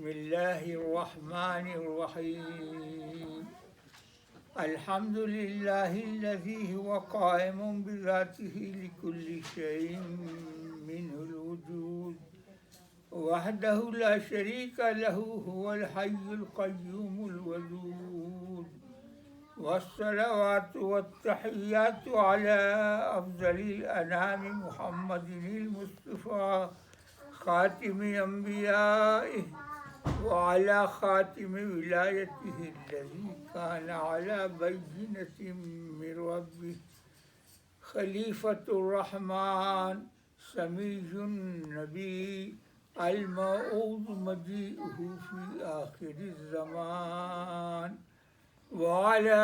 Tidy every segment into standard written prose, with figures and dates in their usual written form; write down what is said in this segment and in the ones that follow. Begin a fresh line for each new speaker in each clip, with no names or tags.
بسم الله الرحمن الرحيم الحمد لله الذي هو قائم بذاته لكل شيء منه الوجود وحده لا شريك له هو الحي القيوم الودود والصلوات والتحيات على أفضل الأنام محمد المصطفى خاتم أنبيائه وعلى خاتم ولايته الذي كان على بينة من ربه خليفة الرحمن سمي النبي الموعود مجيئه في آخر الزمان وعلى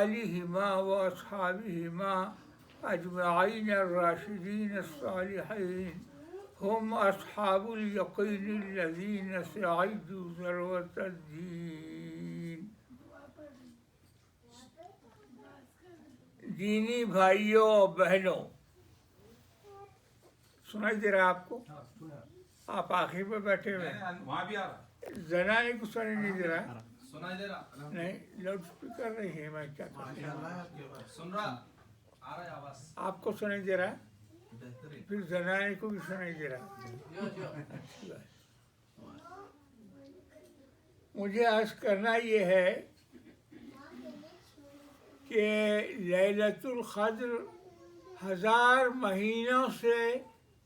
آلهما وأصحابهما أجمعين الراشدين الصالحين هم أصحاب اليقين الذين سعدوا ذروة الدين. دینی بھائیوں اور بہنوں، سنائی دے رہا آپ کو؟ آپ آخر پہ بیٹھے ہوئے زنانے کو سنائی نہیں دے رہا؟ نہیں، لاؤڈ اسپیکر نہیں ہے. میں کیا کروں؟ آپ کو سنائی دے رہا ہے؟ پھر زنانے کو بھی سنائی دے رہا. مجھے عرض کرنا یہ ہے کہ لیلۃ القدر 1000 مہینوں سے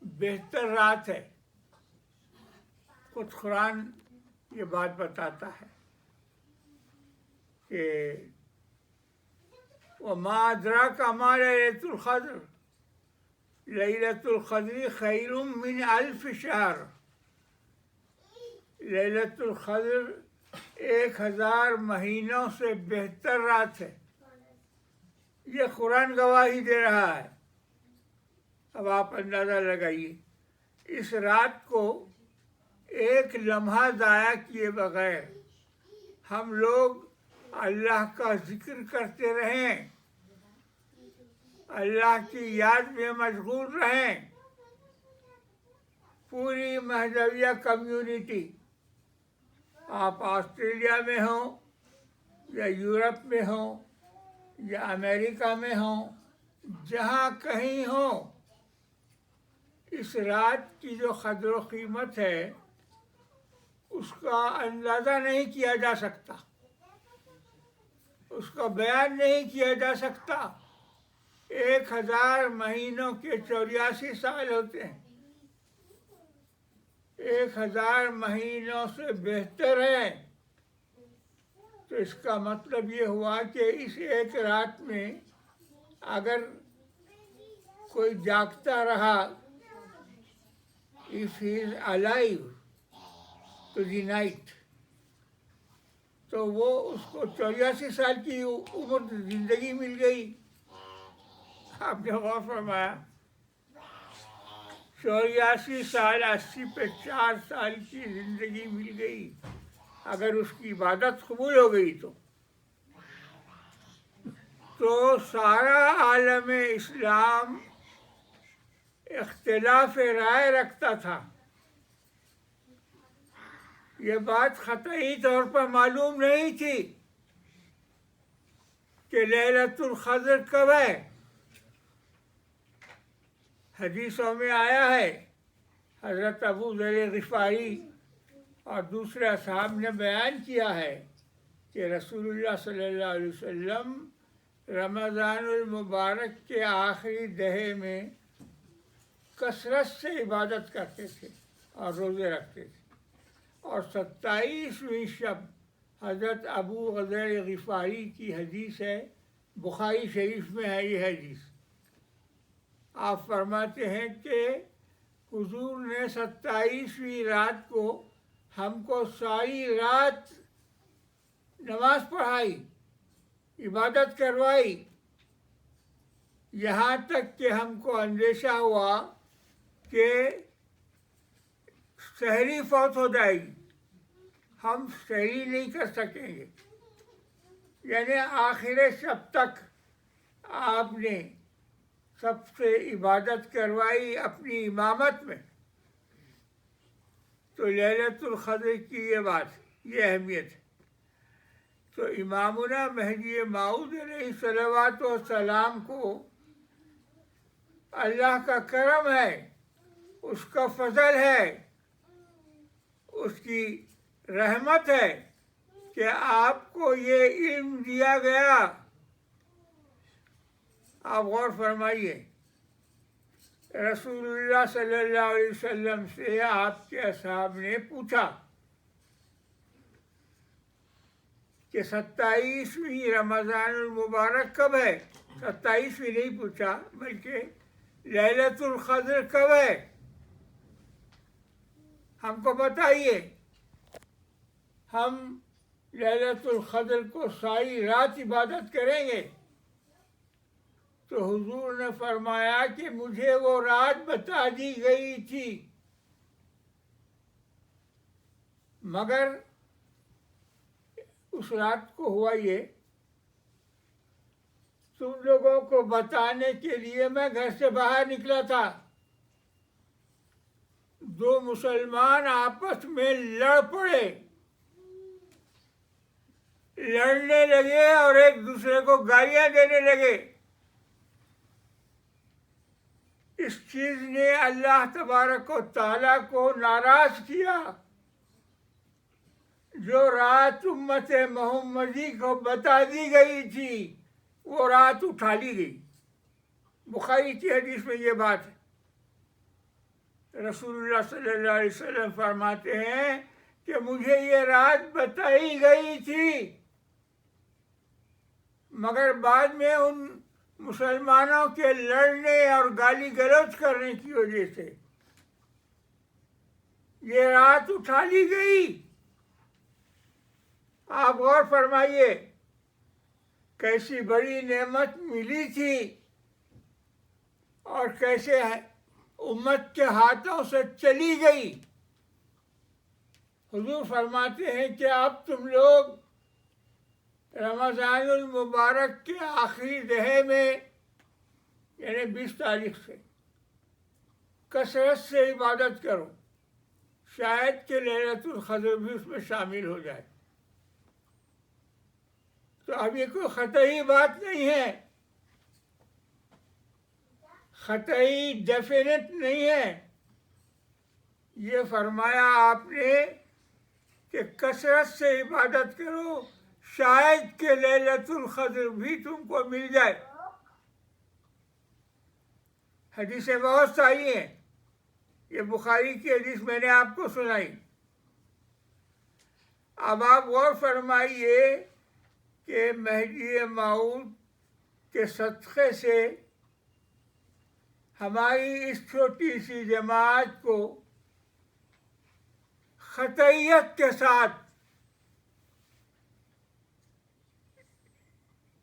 بہتر رات ہے. خود قرآن یہ بات بتاتا ہے کہ وما ادراک ما لیلۃ القدر لیلۃ القدر خیر من 1000 شہر. لیلۃ القدر 1000 مہینوں سے بہتر رات ہے. یہ قرآن گواہی دے رہا ہے. اب آپ اندازہ لگائیے، اس رات کو ایک لمحہ ضائع کیے بغیر ہم لوگ اللہ کا ذکر کرتے رہیں، اللہ کی یاد میں مشغول رہیں. پوری مہدویہ کمیونٹی، آپ آسٹریلیا میں ہوں یا یورپ میں ہوں یا امریکہ میں ہوں، جہاں کہیں ہوں، اس رات کی جو قدر و قیمت ہے اس کا اندازہ نہیں کیا جا سکتا، اس کا بیان نہیں کیا جا سکتا. 1000 مہینوں کے 84 سال ہوتے ہیں. 1000 مہینوں سے بہتر ہے. تو اس کا مطلب یہ ہوا کہ اس ایک رات میں اگر کوئی جاگتا رہا، if he is alive to the night، تو وہ اس کو 84 سال کی عمر زندگی مل گئی. آپ نے غور فرمایا؟ 84 سال، 80 پہ 4 سال کی زندگی مل گئی اگر اس کی عبادت قبول ہو گئی تو سارا عالم اسلام اختلاف رائے رکھتا تھا. یہ بات قطعی طور پر معلوم نہیں تھی کہ لیلۃ القدر کب ہے. حدیثوں میں آیا ہے، حضرت ابو ذر غفاری اور دوسرے اصحاب نے بیان کیا ہے کہ رسول اللہ صلی اللہ علیہ وسلم رمضان المبارک کے آخری دہے میں کثرت سے عبادت کرتے تھے اور روزے رکھتے تھے. اور 27ویں شب حضرت ابو ذر غفاری کی حدیث ہے، بخاری شریف میں ہے یہ حدیث. آپ فرماتے ہیں کہ حضور نے 27ویں رات کو ہم کو ساری رات نماز پڑھائی، عبادت کروائی، یہاں تک کہ ہم کو اندیشہ ہوا کہ سحری فوت ہو جائے گی، ہم سحری نہیں کر سکیں گے. یعنی آخر شب تک آپ نے سب سے عبادت کروائی اپنی امامت میں. تو لیلۃ القدر کی یہ بات، یہ اہمیت ہے۔ تو امامنا مہدی موعود علیہ الصلوۃ والسلام کو اللہ کا کرم ہے، اس کا فضل ہے، اس کی رحمت ہے کہ آپ کو یہ علم دیا گیا۔ آپ غور فرمائیے، رسول اللہ صلی اللہ علیہ وسلم سے آپ کے اصحاب نے پوچھا کہ 27ویں رمضان المبارک کب ہے؟ 27ویں نہیں پوچھا، بلکہ لیلۃ القدر کب ہے، ہم کو بتائیے، ہم لیلۃ القدر کو ساری رات عبادت کریں گے۔ تو حضور نے فرمایا کہ مجھے وہ رات بتا دی گئی تھی، مگر اس رات کو ہوا یہ، تم لوگوں کو بتانے کے لیے میں گھر سے باہر نکلا تھا، دو مسلمان آپس میں لڑ پڑے، لڑنے لگے اور ایک دوسرے کو گالیاں دینے لگے۔ اس چیز نے اللہ تبارک و تعالیٰ کو ناراض کیا۔ جو رات امت محمدی کو بتا دی گئی تھی وہ رات اٹھا لی گئی۔ بخاری کی حدیث میں یہ بات ہے، رسول اللہ صلی اللہ علیہ وسلم فرماتے ہیں کہ مجھے یہ رات بتائی گئی تھی، مگر بعد میں ان مسلمانوں کے لڑنے اور گالی گلوچ کرنے کی وجہ سے یہ رات اٹھا لی گئی۔ آپ غور فرمائیے، کیسی بڑی نعمت ملی تھی اور کیسے امت کے ہاتھوں سے چلی گئی۔ حضور فرماتے ہیں کہ اب تم لوگ رمضان المبارک کے آخری دہے میں، یعنی 20 تاریخ سے کثرت سے عبادت کرو، شاید کہ لیلۃ القدر بھی اس میں شامل ہو جائے۔ تو اب یہ کوئی قطعی بات نہیں ہے، قطعی ڈیفینٹ نہیں ہے، یہ فرمایا آپ نے کہ کثرت سے عبادت کرو، شاید کہ لیلۃ القدر بھی تم کو مل جائے۔ حدیثیں بہت ساری ہیں، یہ بخاری کی حدیث میں نے آپ کو سنائی۔ اب آپ غور فرمائیے کہ مہدی موعود کے صدقے سے ہماری اس چھوٹی سی جماعت کو قطعیت کے ساتھ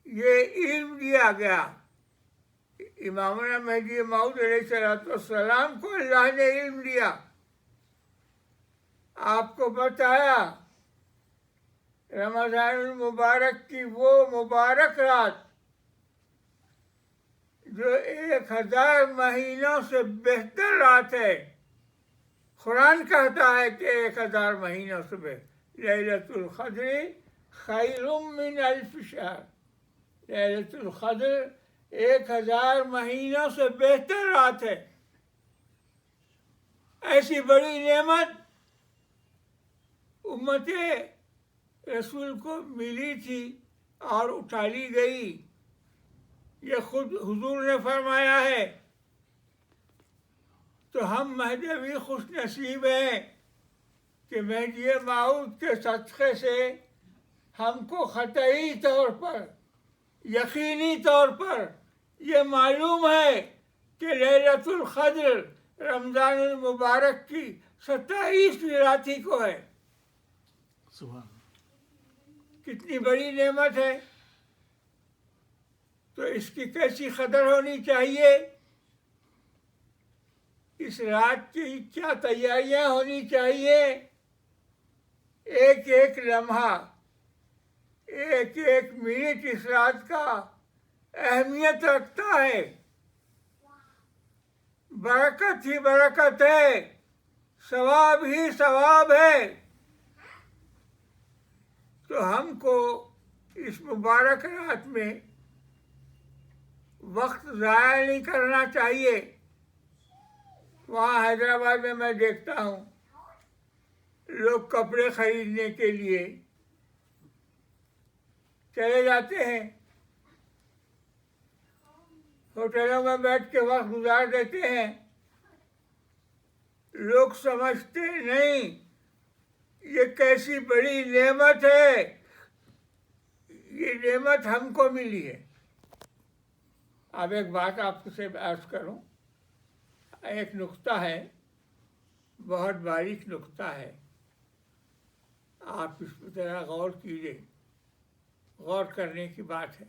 یہ علم دیا گیا۔ امامنا مہدی موعود علیہ السلام کو اللہ نے علم دیا، آپ کو بتایا رمضان المبارک کی وہ مبارک رات جو 1000 مہینوں سے بہتر رات ہے۔ قرآن کہتا ہے کہ 1000 مہینوں سے بہتر، لیلۃ القدر خیر من 1000 شہر، لیلۃ القدر 1000 مہینوں سے بہتر رات ہے۔ ایسی بڑی نعمت امت رسول کو ملی تھی اور اٹھا لی گئی، یہ خود حضور نے فرمایا ہے۔ تو ہم مہدوی خوش نصیب ہیں کہ مہدی موعود کے صدقے سے ہم کو قطعی طور پر، یقینی طور پر یہ معلوم ہے کہ لیلۃ القدر رمضان المبارک کی 27ویں رات ہی کو ہے۔
سبحان
کتنی بڑی نعمت ہے، تو اس کی کیسی قدر ہونی چاہیے، اس رات کی کیا تیاریاں ہونی چاہیے۔ ایک ایک لمحہ، ایک ایک منٹ اس رات کا اہمیت رکھتا ہے، برکت ہی برکت ہے، ثواب ہی ثواب ہے. تو ہم کو اس مبارک رات میں وقت ضائع نہیں کرنا چاہیے. وہاں حیدرآباد میں میں دیکھتا ہوں لوگ کپڑے خریدنے کے لیے چلے جاتے ہیں، ہوٹلوں میں بیٹھ کے وقت گزار دیتے ہیں. لوگ سمجھتے نہیں یہ کیسی بڑی نعمت ہے. یہ نعمت ہم کو ملی ہے. اب ایک بات آپ سے عرض کروں، ایک نقطہ ہے، بہت باریک نقطہ ہے، آپ اس پر ذرا غور کیجیے. غور کرنے کی بات ہے.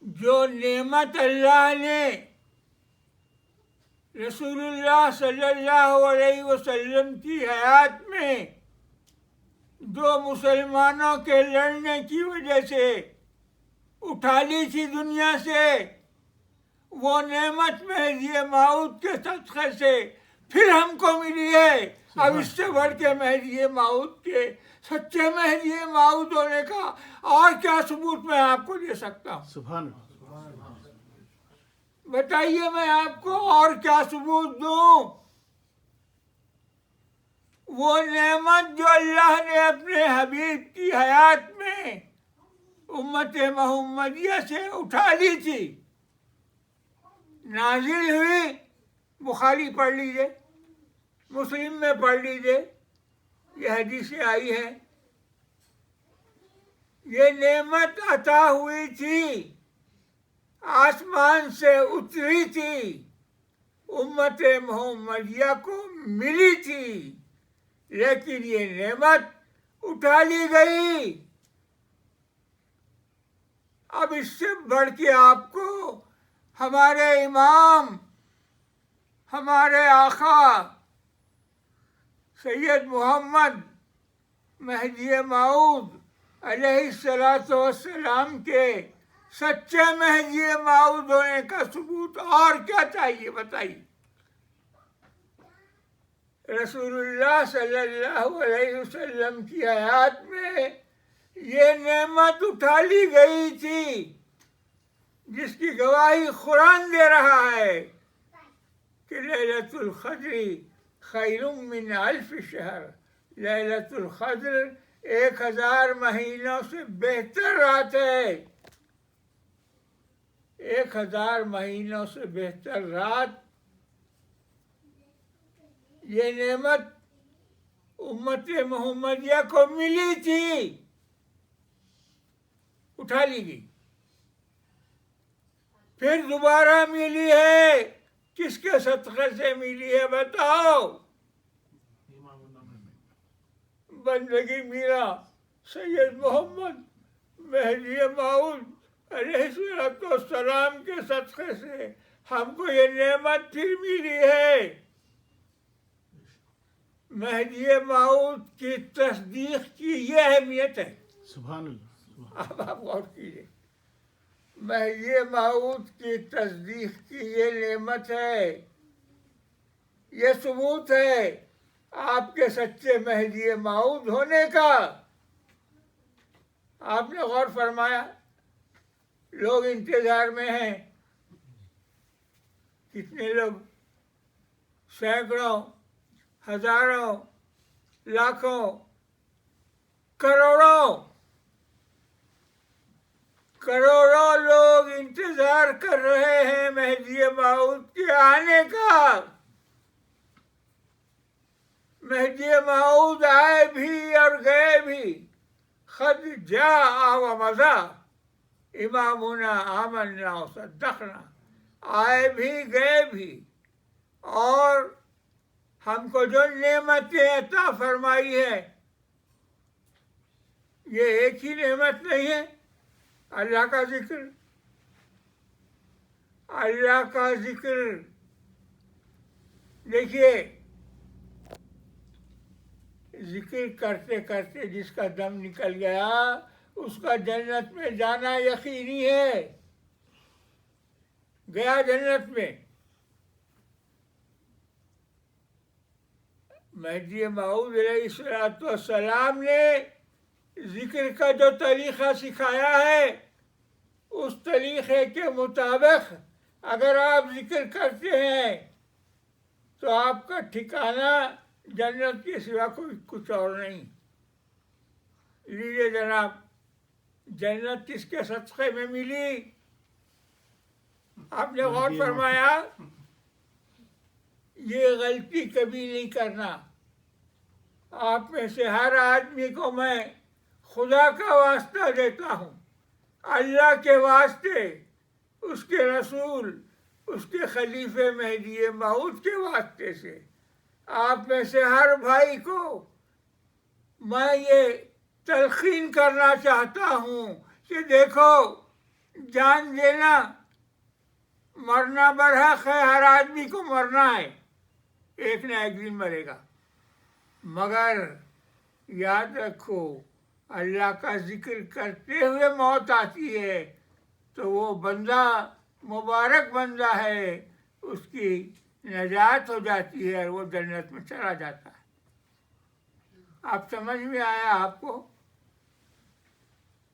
جو نعمت اللہ نے رسول اللہ صلی اللہ علیہ وسلم کی حیات میں دو مسلمانوں کے لڑنے کی وجہ سے اٹھا لی تھی دنیا سے، وہ نعمت مہدی موعود کے صدقے سے پھر ہم کو ملی ہے. اب اس سے بڑھ کے مہدی موعود کے سچے مہدی موعود ہونے کا اور کیا ثبوت میں آپ کو دے سکتا ہوں؟
سبحان اللہ.
بتائیے میں آپ کو اور کیا ثبوت دوں؟ وہ نعمت جو اللہ نے اپنے حبیب کی حیات میں امت محمدیہ سے اٹھا لی تھی، نازل ہوئی. بخاری پڑھ لیجئے، مسلم میں پڑھ لیجئے، یہ حدیثیں آئی ہیں. یہ نعمت عطا ہوئی تھی، آسمان سے اتری تھی، امت محمدیہ کو ملی تھی، لیکن یہ نعمت اٹھا لی گئی. اب اس سے بڑھ کے آپ کو ہمارے امام، ہمارے آقا سید محمد مہدی موعود علیہ السلام کے سچے مہدی موعود ہونے کا ثبوت اور کیا چاہیے؟ بتائیے. رسول اللہ صلی اللہ علیہ وسلم کی حیات میں یہ نعمت اٹھا لی گئی تھی، جس کی گواہی قرآن دے رہا ہے کہ لیلۃ القدر خیر من الف شہر. لیلۃ القدر 1000 مہینوں سے بہتر رات ہے. 1000 مہینوں سے بہتر رات. یہ نعمت امت محمدیہ کو ملی تھی، اٹھا لی گئی، پھر دوبارہ ملی ہے. کس کے صدقے سے ملی ہے بتاؤ؟ بندگی میرا سید محمد مہدی موعود علیہ السلام کے صدقے سے ہم کو یہ نعمت پھر ملی ہے. مہدی موعود کی تصدیق کی یہ اہمیت ہے.
سبحان اللہ.
اب آپ غور کیجیے، مہدی موعود کی تصدیق کی یہ نعمت ہے، یہ ثبوت ہے آپ کے سچے مہدی موعود ہونے کا. آپ نے غور فرمایا، لوگ انتظار میں ہیں. کتنے لوگ؟ سینکڑوں، ہزاروں، لاکھوں، کروڑوں لوگ انتظار کر رہے ہیں مہدی موعود کے آنے کا. مہدی موعود آئے بھی اور گئے بھی. قد جاء و مضى امامنا آمنا و صدقنا. آئے بھی گئے بھی، اور ہم کو جو نعمتیں عطا فرمائی ہے، یہ ایک ہی نعمت نہیں ہے. اللہ کا ذکر، اللہ کا ذکر. دیکھیے، ذکر کرتے کرتے جس کا دم نکل گیا اس کا جنت میں جانا یقینی ہے. گیا جنت میں. مہدی موعود علیہ الصلوۃ والسلام نے ذکر کا جو طریقہ سکھایا ہے اس طریقے کے مطابق اگر آپ ذکر کرتے ہیں تو آپ کا ٹھکانہ جنت کے سوا کوئی کچھ اور نہیں. لیجیے جناب، جنت کس کے صدقے میں ملی؟ آپ نے غور فرمایا؟ یہ غلطی کبھی نہیں کرنا. آپ میں سے ہر آدمی کو میں خدا کا واسطہ دیتا ہوں، اللہ کے واسطے، اس کے رسول، اس کے خلیفہ مہدی موعود کے واسطے سے آپ میں سے ہر بھائی کو میں یہ تلقین کرنا چاہتا ہوں کہ دیکھو، جان دینا مرنا برحق ہے، ہر آدمی کو مرنا ہے، ایک نہ ایک دن مرے گا. مگر یاد رکھو، اللہ کا ذکر کرتے ہوئے موت آتی ہے تو وہ بندہ مبارک بندہ ہے، اس کی نجات ہو جاتی ہے اور وہ جنت میں چلا جاتا ہے. آپ سمجھ میں آیا آپ کو؟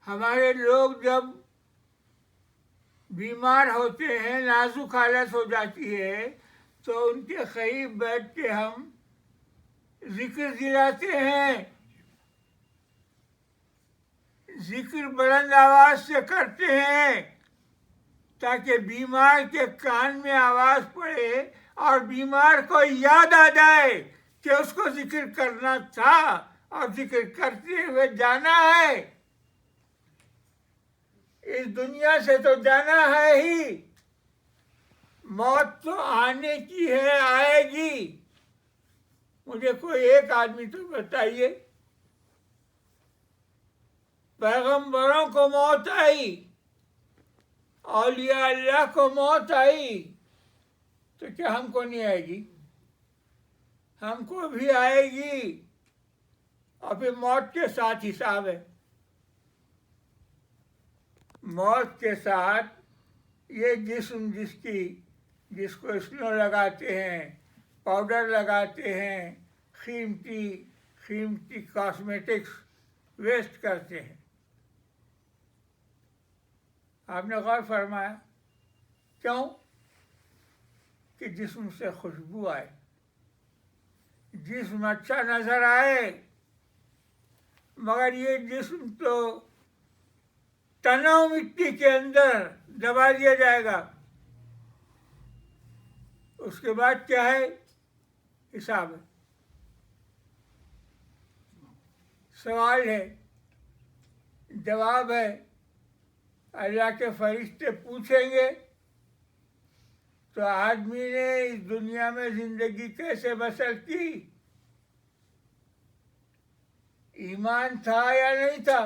ہمارے لوگ جب بیمار ہوتے ہیں، نازک حالت ہو جاتی ہے تو ان کے قریب بیٹھ کے ہم ذکر دلاتے ہیں، ذکر بلند آواز سے کرتے ہیں تاکہ بیمار کے کان میں آواز پڑے اور بیمار کو یاد آ جائے کہ اس کو ذکر کرنا تھا اور ذکر کرتے ہوئے جانا ہے. اس دنیا سے تو جانا ہے ہی، موت تو آنے کی ہے، آئے گی. مجھے کوئی ایک آدمی تو بتائیے، پیغمبروں کو موت آئی، اولیاء اللہ کو موت آئی، تو کیا ہم کو نہیں آئے گی؟ ہم کو بھی آئے گی. اور پھر موت کے ساتھ حساب ہے. موت کے ساتھ یہ جسم جس کو اسنو لگاتے ہیں، پاؤڈر لگاتے ہیں، قیمتی کاسمیٹکس ویسٹ کرتے ہیں. آپ نے غور فرمایا کیوں؟ کہ جسم سے خوشبو آئے، جسم اچھا نظر آئے. مگر یہ جسم تو تناؤ مٹی کے اندر دبا دیا جائے گا. اس کے بعد کیا ہے؟ حساب ہے. سوال ہے، جواب ہے. اللہ کے فرشتے پوچھیں گے تو آدمی نے اس دنیا میں زندگی کیسے بسر کی؟ ایمان تھا یا نہیں تھا؟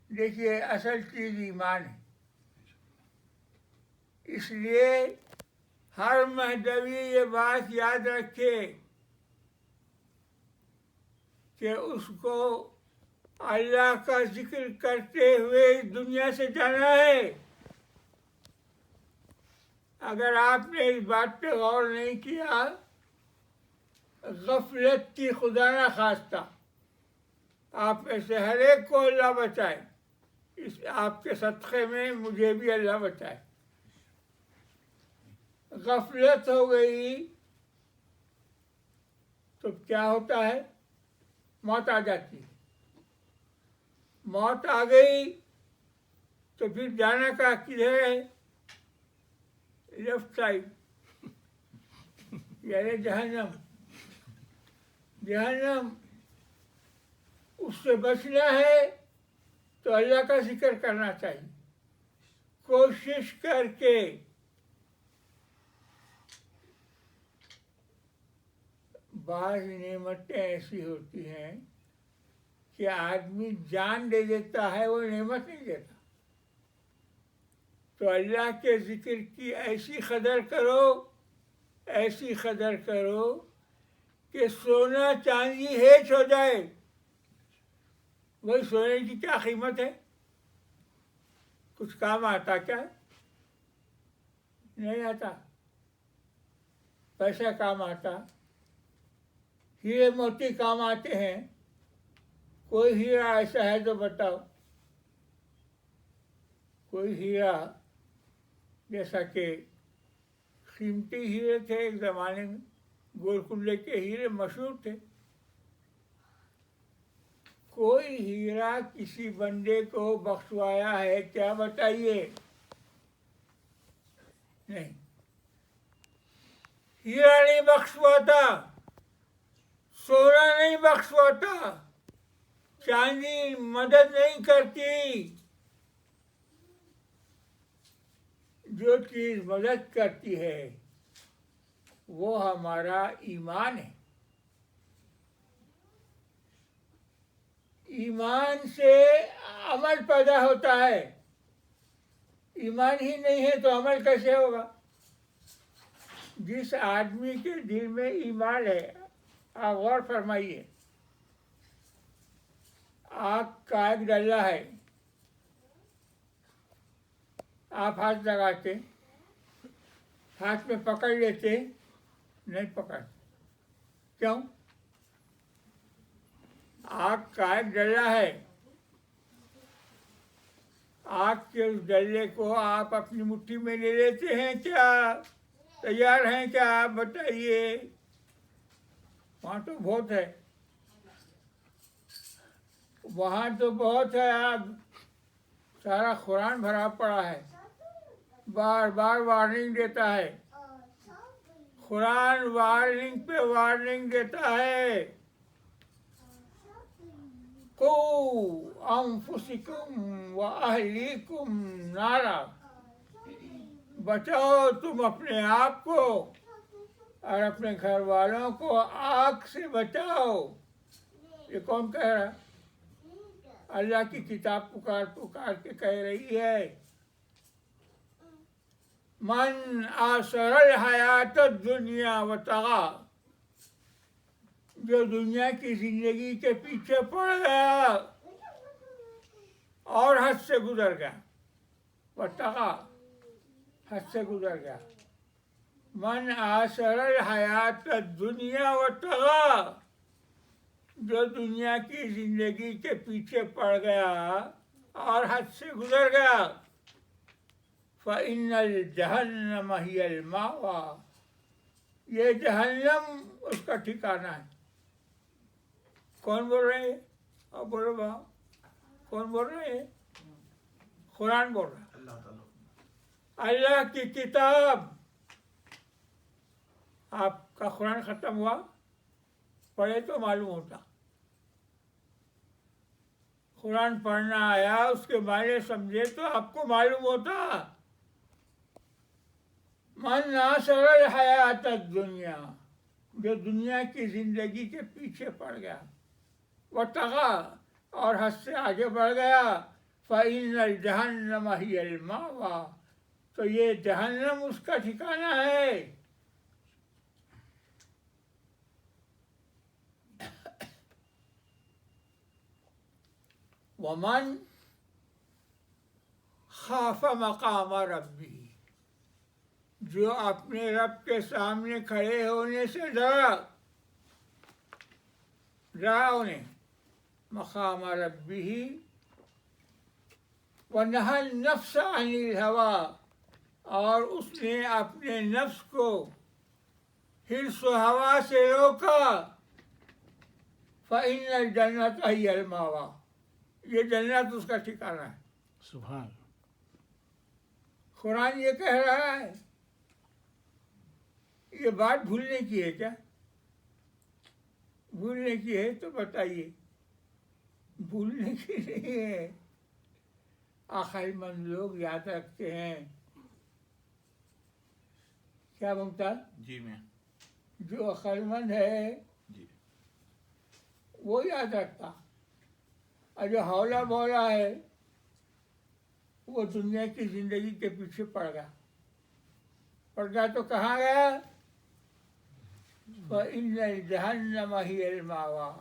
دیکھیے، اصل چیز ایمان ہے. اس لیے ہر مہدوی یہ بات یاد رکھے کہ اس کو اللہ کا ذکر کرتے ہوئے اس دنیا سے جانا ہے. اگر آپ نے اس بات پہ غور نہیں کیا، غفلت کی خدا نہ خواستہ آپ میں سے ہر ایک کو اللہ بچائے، اس آپ کے صدقے میں مجھے بھی اللہ بچائے. غفلت ہو گئی تو کیا ہوتا ہے؟ موت آ جاتی ہے. موت آ گئی تو پھر جانا کا کدھر ہے؟ لیفٹ سائڈ، یعنی جہنم. جہنم اس سے بچنا ہے تو اللہ کا ذکر کرنا چاہیے. کوشش کر کے بعض نعمتیں ایسی ہوتی ہیں کہ آدمی جان دے دیتا ہے، وہ نعمت نہیں دیتا. تو اللہ کے ذکر کی ایسی قدر کرو، ایسی قدر کرو کہ سونا چاندی ہیچ ہو جائے. وہی سونے کی کیا قیمت ہے؟ کچھ کام آتا کیا؟ نہیں آتا. پیسہ کام آتا، ہیرے موتی کام آتے ہیں. کوئی ہیرا ایسا ہے تو بتاؤ. کوئی ہیرا جیسا کہ قیمتی ہیرے تھے ایک زمانے میں، گولکنڈے کے ہیرے مشہور تھے. کوئی ہیرا کسی بندے کو بخشوایا ہے کیا بتائیے؟ نہیں. ہیرا نہیں بخشواتا، سونا نہیں بخشواتا، چاندی مدد نہیں کرتی. جو چیز مدد کرتی ہے وہ ہمارا ایمان ہے. ایمان سے عمل پیدا ہوتا ہے. ایمان ہی نہیں ہے تو عمل کیسے ہوگا؟ جس آدمی کے دل میں ایمان ہے، آپ غور فرمائیے. آگ کا ایک ڈلہ ہے، آپ ہاتھ لگاتے، ہاتھ میں پکڑ لیتے، نہیں پکڑ. کیوں؟ آگ کا ایک ڈلہ ہے، آگ کے اس ڈلے کو آپ اپنی مٹھی میں لے لیتے ہیں کیا؟ تیار ہیں کیا؟ آپ بتائیے. وہاں تو بہت ہے، وہاں تو بہت ہے. آگ سارا قرآن بھرا پڑا ہے، بار بار وارننگ دیتا ہے. قرآن وارننگ پہ وارننگ دیتا ہے. قوا انفسکم واہلیکم نارا، بچاؤ تم اپنے آپ کو اور اپنے گھر والوں کو آگ سے بچاؤ. یہ کون کہہ رہا؟ اللہ کی کتاب پکار پکار کے کہہ رہی ہے. من آثر الحیات الدنیا وطغی، جو دنیا کی زندگی کے پیچھے پڑ گیا اور حد سے گزر گیا. وطغی، حد سے گزر گیا. من آثر الحیات الدنیا وطغی، جو دنیا کی زندگی کے پیچھے پڑ گیا اور حد سے گزر گیا. فإن الجہنم ہی المأویٰ، یہ جہنم اس کا ٹھکانہ ہے. کون بول رہے ہیں؟ آپ بولو بابا، کون بول رہے ہیں؟ قرآن بول رہا ہے، اللہ کی کتاب. آپ کا قرآن ختم ہوا، پڑھے تو معلوم ہوتا. قرآن پڑھنا آیا، اس کے معنی سمجھے تو آپ کو معلوم ہوتا. من آثر الحیات الدنیا، جو دنیا کی زندگی کے پیچھے پڑ گیا، وطغی، اور حد سے آگے بڑھ گیا. فإن الجہنم ہی المأویٰ، تو یہ جہنم اس کا ٹھکانہ ہے. ومن خاف مقام ربی، جو اپنے رب کے سامنے کھڑے ہونے سے ڈرا انہیں. مقام ربی ونہى النفس عن الہوى، اور اس نے اپنے نفس کو حرص و ہوا سے روکا. فإن الجنة ہی المأویٰ، یہ جنت اس کا ٹھکانہ ہے.
سبحان.
قرآن یہ کہہ رہا ہے. یہ بات بھولنے کی ہے کیا؟ بھولنے کی ہے تو بتائیے. بھولنے کی نہیں ہے. عقل مند لوگ یاد رکھتے ہیں. کیا ممتاز؟
جی میں.
جو عقل مند ہے
جی.
وہ یاد رکھتا، اور جو ہولا بولا ہے وہ دنیا کی زندگی کے پیچھے پڑ گیا تو کہاں گیا؟ فإن الجہنم ہی المأویٰ،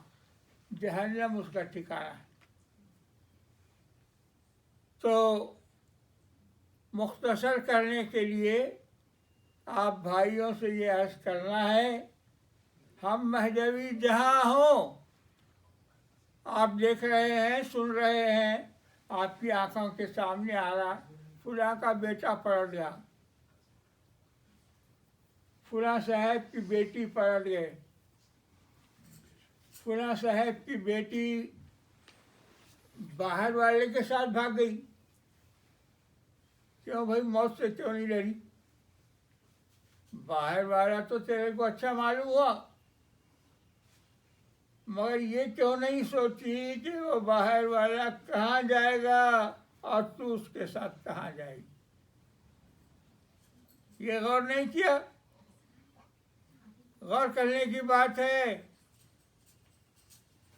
جہنم اس کا ٹھکانہ ہے. تو مختصر کرنے کے لیے آپ بھائیوں سے یہ عرض کرنا ہے، ہم مہدوی جہاں ہوں، آپ دیکھ رہے ہیں، سن رہے ہیں، آپ کی آنکھوں کے سامنے آ رہا فلاں کا بیٹا پلٹ گیا، فلاں صاحب کی بیٹی پلٹ گئے، فلاں صاحب کی بیٹی باہر والے کے ساتھ بھاگ گئی. کیوں بھائی؟ موت سے کیوں نہیں ڈری؟ باہر والا تو تیرے کو اچھا معلوم ہوا، مگر یہ کیوں نہیں سوچی کہ وہ باہر والا کہاں جائے گا اور تو اس کے ساتھ کہاں جائے گی؟ یہ غور نہیں کیا؟ غور کرنے کی بات ہے.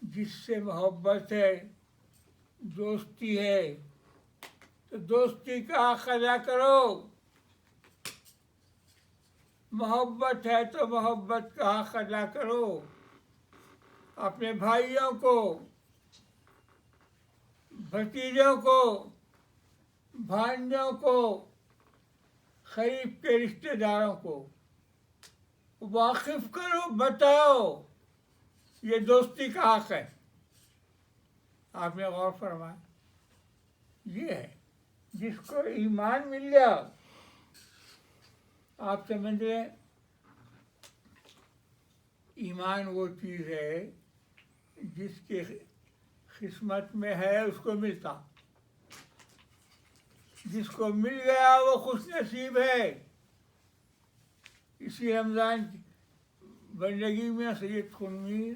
جس سے محبت ہے، دوستی ہے، تو دوستی کا حق ادا کرو. محبت ہے تو محبت کا حق ادا کرو. اپنے بھائیوں کو، بھتیجوں کو، بھانجوں کو، قریب کے رشتہ داروں کو واقف کرو، بتاؤ یہ دوستی کا حق ہے. آپ نے غور فرمایا، یہ ہے جس کو ایمان مل گیا. آپ سمجھ لیں ایمان وہ چیز ہے جس کی قسمت میں ہے اس کو ملتا، جس کو مل گیا وہ خوش نصیب ہے. اسی رمضان کی بندگی میں سید خنویر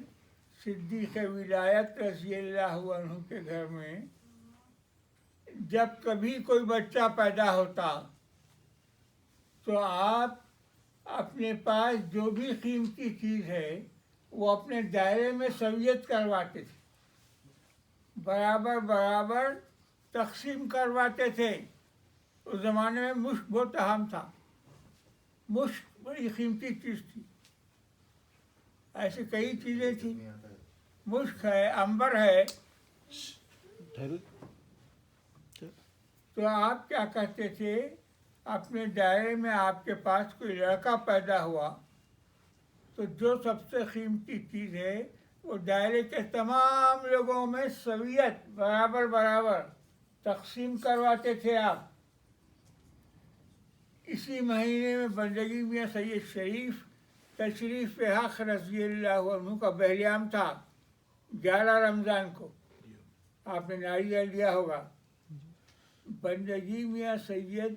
صدیق ولایت رضی اللہ عنہ کے گھر میں جب کبھی کوئی بچہ پیدا ہوتا تو آپ اپنے پاس جو بھی قیمتی چیز ہے وہ اپنے دائرے میں سویت کرواتے تھے، برابر برابر تقسیم کرواتے تھے. اس زمانے میں مشک بہت اہم تھا، مشک بڑی قیمتی چیز تھی. ایسی کئی چیزیں تھیں، مشک ہے، عنبر ہے. تو آپ کیا کہتے تھے؟ اپنے دائرے میں آپ کے پاس کوئی لڑکا پیدا ہوا تو جو سب سے قیمتی چیز ہے وہ دائرے کے تمام لوگوں میں سویت برابر برابر تقسیم کرواتے تھے آپ. اسی مہینے میں بندگی میں سید شریف تشریف حق رضی اللہ عنہ کا بہلیام تھا. 11 رمضان کو آپ نے ناریل لیا ہوگا. بندگی میاں سید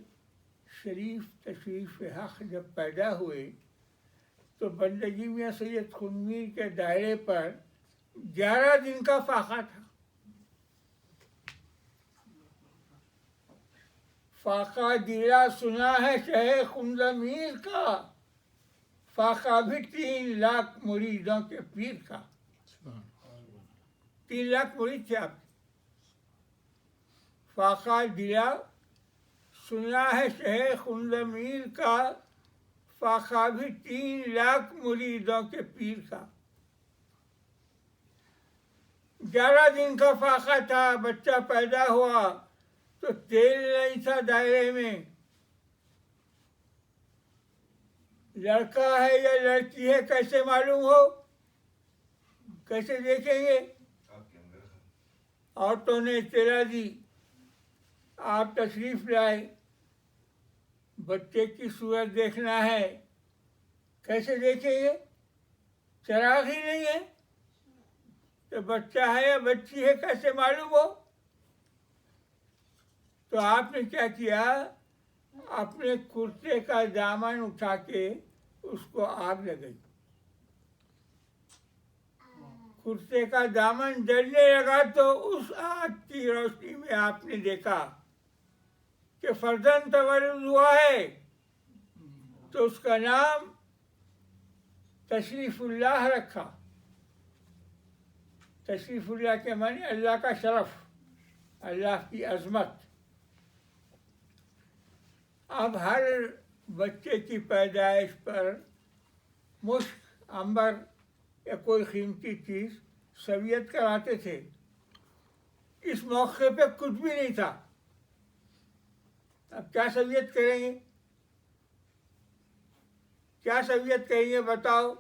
شریف تشریف حق جب پیدا ہوئے تو بندگی میاں سید خنویر کے دائرے پر 11 دن کا فاقہ تھا. فاقہ دلا سنا ہے شہ خنزمیر کا، فاقہ بھی 3 لاکھ مریدوں کے پیر کا. 3 لاکھ مرید تھے آپ. فاقہ دلا سنا ہے شہ خنزمیر کا، فاقہ بھی 3 لاکھ مریدوں کے پیر کا. 11 دن کا فاقہ تھا. بچہ پیدا ہوا تو تیل نہیں تھا دائرے میں. لڑکا ہے یا لڑکی ہے کیسے معلوم ہو؟ کیسے دیکھیں گے؟ عورتوں نے اطلاع دی، آپ تشریف لائے، بچے کی صورت دیکھنا ہے. کیسے دیکھیں گے؟ چراغ ہی نہیں ہے تو بچہ ہے یا بچی ہے کیسے معلوم ہو؟ تو آپ نے کیا کیا؟ اپنے کرتے کا دامن اٹھا کے اس کو آگ لگائی. کرتے کا دامن جلنے لگا تو اس آگ کی روشنی میں آپ نے دیکھا کہ فرزند تولد ہوا ہے. تو اس کا نام تشریف اللہ رکھا. تشریف اللہ کے معنی اللہ کا شرف، اللہ کی عظمت. اب ہر بچے کی پیدائش پر مشک، عنبر یا کوئی قیمتی چیز سویت کراتے تھے. اس موقع پہ کچھ بھی نہیں تھا. اب کیا سویت کریں گے؟ کیا سویت کریں گے بتاؤ؟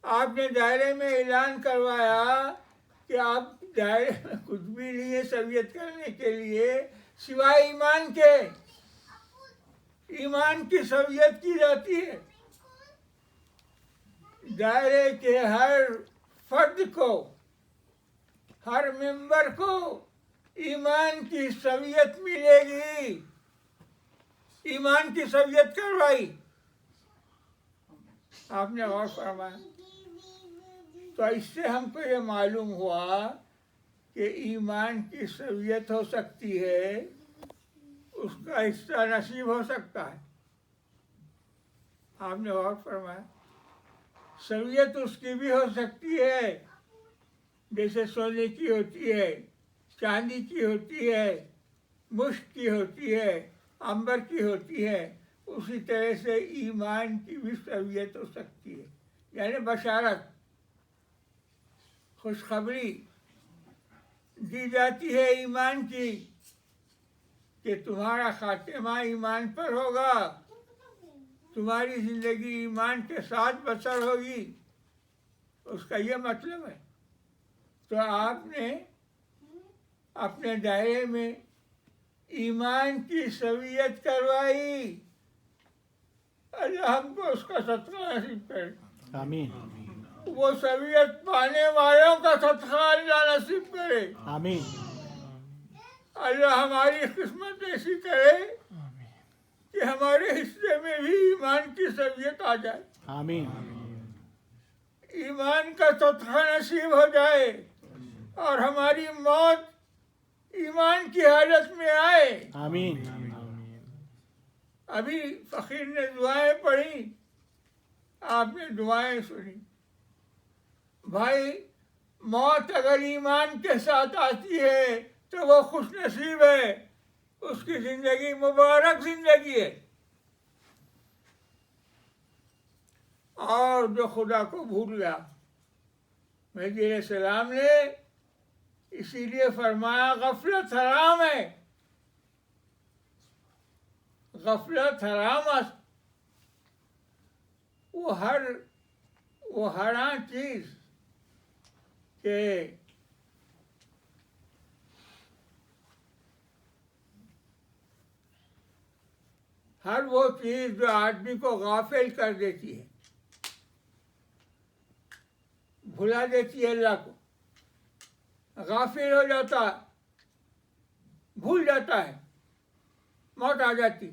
آپ نے دائرے میں اعلان کروایا کہ آپ دائرے میں کچھ بھی نہیں ہے سویت کرنے کے لیے سوائے ایمان کے. ایمان کی سویت کی جاتی ہے. دائرے کے ہر فرد کو، ہر ممبر کو ایمان کی سویت ملے گی. ایمان کی سویت کروائی. آپ نے غور فرمایا. تو اس سے ہم کو یہ معلوم ہوا کہ ایمان کی سویت ہو سکتی ہے، اس کا حصہ نصیب ہو سکتا ہے. آپ نے غور فرمایا. سویت اس کی بھی ہو سکتی ہے جیسے سونے کی ہوتی ہے، چاندی کی ہوتی ہے، مشک کی ہوتی ہے، عنبر کی ہوتی ہے. اسی طرح سے ایمان کی بھی سویت ہو سکتی ہے. یعنی بشارت، خوشخبری دی جاتی ہے ایمان کی کہ تمہارا خاتمہ ایمان پر ہوگا، تمہاری زندگی ایمان کے ساتھ بسر ہوگی. اس کا یہ مطلب ہے. تو آپ نے اپنے دائرے میں ایمان کی سویت کروائی. اللہ ہم کو اس کا صدقہ نصیب کرے.
آمین
وہ سویت پانے والوں کا صدقہ اللہ نصیب کرے.
آمین
اللہ ہماری قسمت ایسی کرے کہ ہمارے حصے میں بھی ایمان کی سویت آ جائے،
آمین
ایمان کا صدقہ نصیب ہو جائے اور ہماری موت ایمان کی حالت میں آئے.
آمین
ابھی فقیر نے دعائیں پڑھی، آپ نے دعائیں سنی. بھائی موت اگر ایمان کے ساتھ آتی ہے تو وہ خوش نصیب ہے، اس کی زندگی مبارک زندگی ہے. اور جو خدا کو بھول گیا، مہدی علیہ السلام نے اسی لیے فرمایا غفلت حرام ہے. غفلت حرام است. وہ حرام چیز کہ ہر وہ چیز جو آدمی کو غافل کر دیتی ہے، بھلا دیتی ہے اللہ کو. غافل ہو جاتا ہے، بھول جاتا ہے، موت آ جاتی.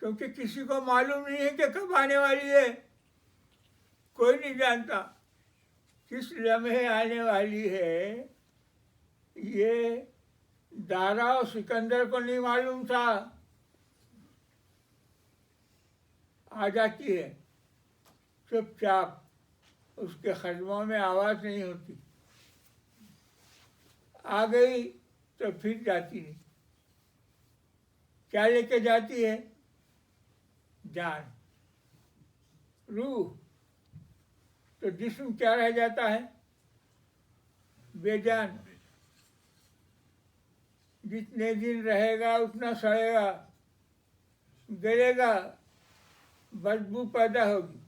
کیونکہ کسی کو معلوم نہیں ہے کہ کب آنے والی ہے. کوئی نہیں جانتا کس لمحے آنے والی ہے. یہ دارا اور سکندر کو نہیں معلوم تھا. آ جاتی ہے چپ چاپ، اس کے قدموں میں آواز نہیں ہوتی. آ گئی تو پھر جاتی نہیں. کیا لے کے جاتی ہے؟ جان، روح. تو جسم کیا رہ جاتا ہے؟ بے جان. جتنے دن رہے گا اتنا سڑے گا، گلے گا، بدبو پیدا ہوگی.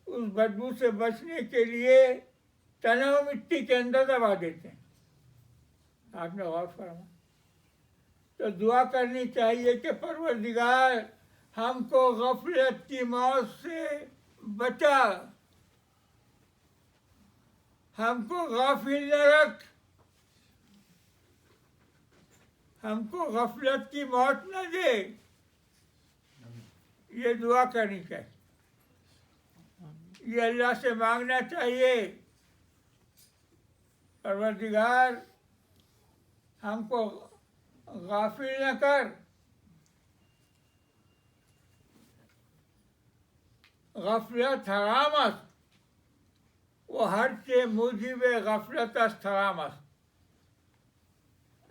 اس بدبو سے بچنے کے لیے تناؤ مٹی کے اندر دبا دیتے ہیں. آپ نے غور فرمایا. تو دعا کرنی چاہیے کہ پروردگار ہم کو غفلت کی موت سے بچا، ہم کو غافل نہ رکھ، ہم کو غفلت کی موت نہ دے. یہ دعا کرنی چاہیے، یہ اللہ سے مانگنا چاہیے. پروردگار ہم کو غافل نہ کر. غفلت حرام است. وہ ہر کے موجب غفلت است حرام است.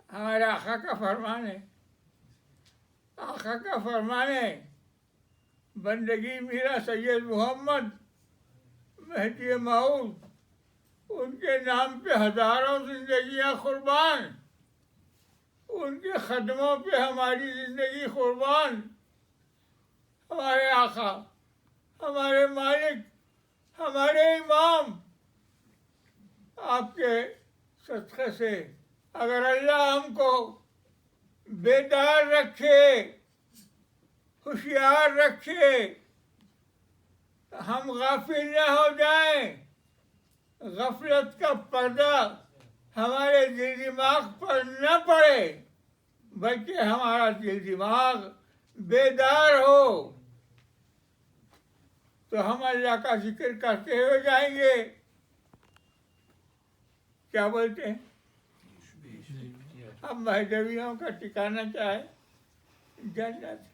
ہمارے آقا کا فرمان ہے. آقا کا فرمان ہے بندگی میرا سید محمد مہدی موعود، ان کے نام پہ ہزاروں زندگیاں قربان، ان کے قدموں پہ ہماری زندگی قربان. ہمارے آقا، ہمارے مالک سے اگر اللہ ہم کو بیدار رکھے، ہوشیار رکھے، ہم غافل نہ ہو جائیں، غفلت کا پردہ ہمارے دل دماغ پر نہ پڑے، بلکہ ہمارا دل دماغ بیدار ہو، تو ہم اللہ کا ذکر کرتے ہوئے جائیں گے. کیا بولتے ہیں؟ اب مہدویوں کا ٹھکانا کیا ہے؟ جنت.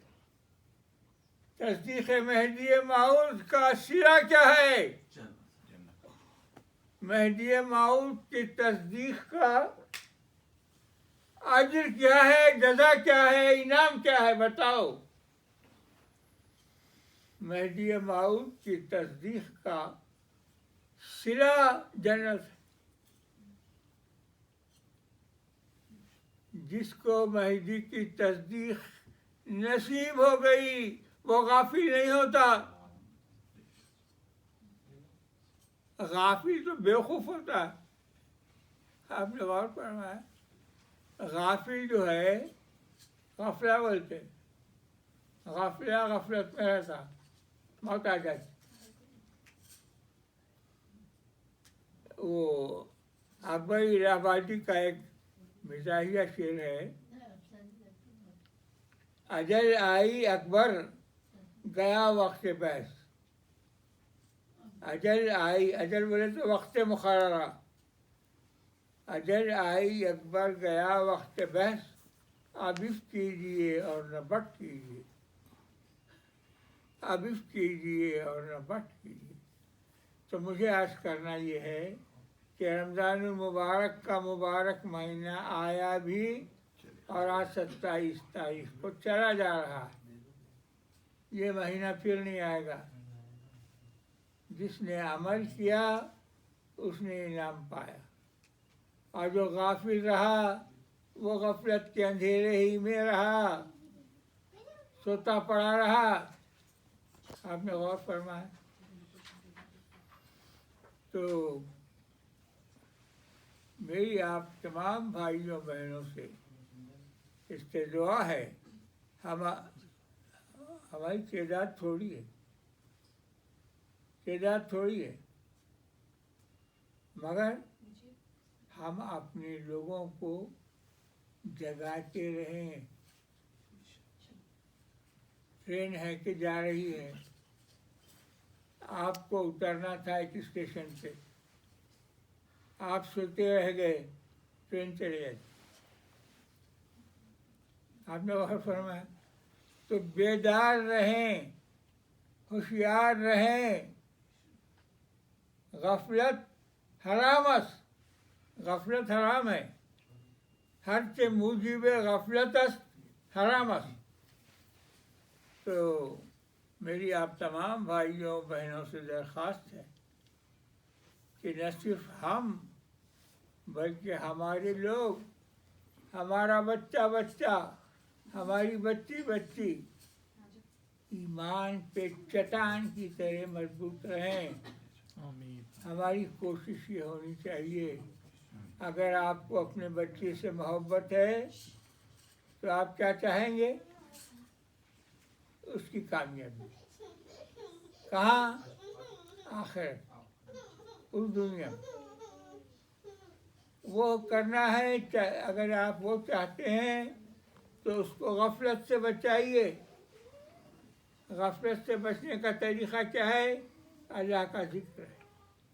تصدیق مہدی موعود کا سرا کیا ہے؟ مہدی موعود کی تصدیق کا اجر کیا ہے، جزا کیا ہے، انعام کیا ہے؟ بتاؤ. مہدی موعود کی تصدیق کا صلہ جنت ہے. جس کو مہدی کی تصدیق نصیب ہو گئی وہ غافل نہیں ہوتا. غافل تو بیوقوف ہوتا ہے. آپ نے غور فرمایا؟ غافل جو ہے غفلہ بولتے، غفلہ غفلت میں رہتا، موت آ جاتی. وہ اکبر الہ آبادی کا ایک مزاحیہ شعر ہے، اجل آئی اکبر گیا وقت بحث. اجل آئی، اجل بولے تو وقت مقررہ. اجل آئی اکبر گیا وقت بحث، اب اس کیجیے اور نہ بٹ کیجیے، اب اس کیجیے اور نہ بٹ کیجیے. تو مجھے عرض کرنا یہ ہے کہ رمضان المبارک کا مبارک مہینہ آیا بھی اور آج 27 تاریخ کو چلا جا رہا ہے. یہ مہینہ پھر نہیں آئے گا. جس نے عمل کیا اس نے انعام پایا، اور جو غافل رہا وہ غفلت کے اندھیرے ہی میں رہا، سوتا پڑا رہا. آپ نے غور فرمایا؟ تو میری آپ تمام بھائیوں بہنوں سے استدعا ہے، ہماری تعداد تھوڑی ہے، مگر ہم اپنے لوگوں کو جگاتے رہیں. ٹرین ہے کہ جا رہی ہے، آپ کو اترنا تھا ایک اسٹیشن پہ، آپ سوتے رہ گئے، ٹرین چلے جاتی. آپ نے غور فرمایا؟ تو بیدار رہیں، ہوشیار رہیں. غفلت حرام ہے. ہر کے موجب غفلت حرام است. تو میری آپ تمام بھائیوں بہنوں سے درخواست ہے کہ نہ صرف ہم بلکہ ہمارے لوگ، ہمارا بچہ، ہماری بچی ایمان پہ چٹان کی طرح مضبوط رہیں. ہماری کوشش یہ ہونی چاہیے، اگر آپ کو اپنے بچے سے محبت ہے تو آپ کیا چاہیں گے؟ اس کی کامیابی. کہاں؟ آخرت، اس دنیا میں. وہ کرنا ہے. اگر آپ وہ چاہتے ہیں تو اس کو غفلت سے بچائیے. غفلت سے بچنے کا طریقہ کیا ہے؟ اللہ کا ذکر ہے،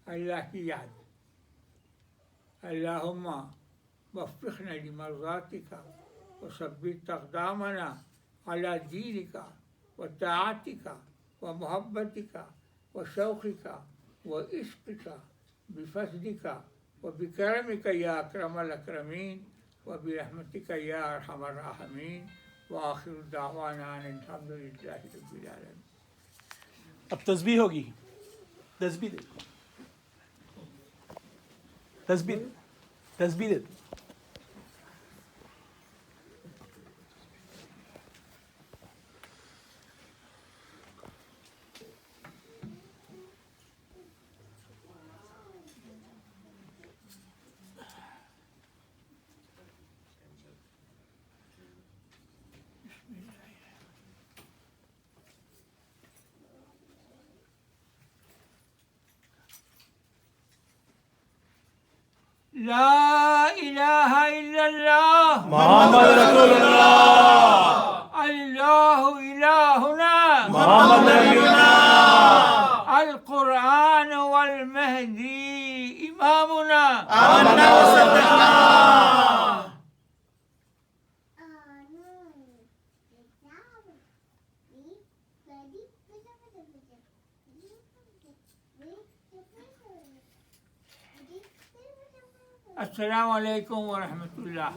اللہ کی یاد. اللہم وفقنا لمرضاتک وثبت اقدامنا علی دینک وطاعتک ومحبتک وشوقک وعشقک بفضلک وبکرمک یا اکرم الاکرمین وبرحمتک یا ارحم الراحمین. وآخر دعوانا ان الحمد للہ رب العالمین.
اب تسبیح ہوگی. تسبیح دے، تسبیح دے.
لا الہ الا اللہ
محمد رسول اللہ
اللہ الہنا
محمد نبینا
القرآن والمہدی امامنا
آمنا وصدقنا
السلام علیکم ورحمۃ اللہ